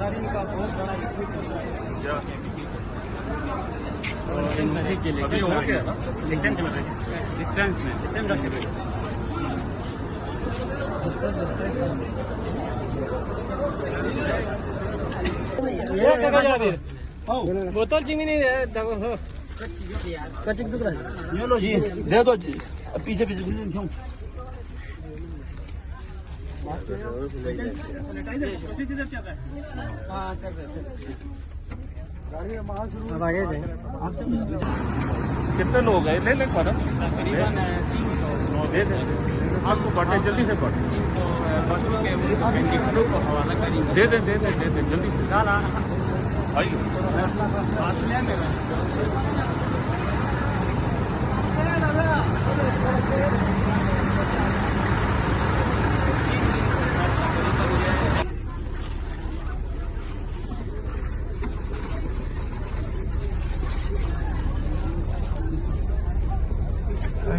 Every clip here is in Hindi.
सरकारी का बहुत बड़ा अभी हो गया ना डिस्टेंस में बोतल चीनी नहीं है ये लो जी, दे दो जी। पीछे पीछे क्यों? अब आगे जाए। कितने लोग हैं? ले ले पर तकरीबन 300 दे दे आपको बांटे, जल्दी से बांटे। बसों के इंडिकेटरों को हवाला करेंगे। दे दे जल्दी से आइए। फासले में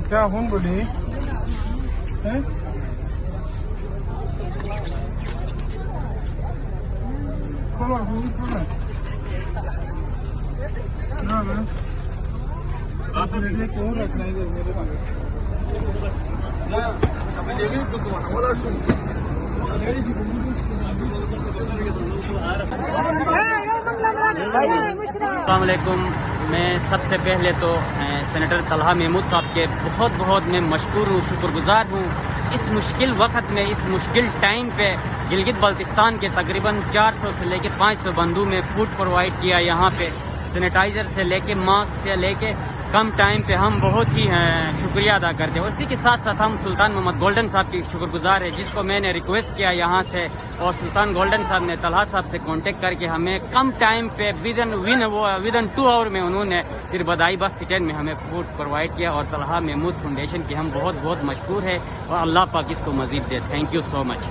क्या हूँ बोली क्यों रखना है मेरे अस्सलामुअलैकुम। मैं सबसे पहले तो सेनेटर तलहा महमूद साहब के बहुत मैं मशकूर हूँ, शुक्रगुजार हूँ। इस मुश्किल वक्त में, इस मुश्किल टाइम पे गिलगित बल्तिस्तान के तकरीबन 400 से लेके 500 बंदू में फूड प्रोवाइड किया। यहाँ पे सैनिटाइज़र से लेके मास्क से लेके कम टाइम पे हम बहुत ही शुक्रिया अदा करते हैं। उसी के साथ साथ हम सुल्तान मोहम्मद गोल्डन साहब की शुक्रगुजार है, जिसको मैंने रिक्वेस्ट किया यहाँ से, और सुल्तान गोल्डन साहब ने तलहा साहब से कांटेक्ट करके हमें कम टाइम पे विदन 2 आवर में उन्होंने फिर बदाई बस स्टैंड में हमें फूड प्रोवाइड किया। और तलहा महमूद फाउंडेशन की हम बहुत मशहूर है, और अल्लाह पाक इसको मजीद दे। Thank you so much.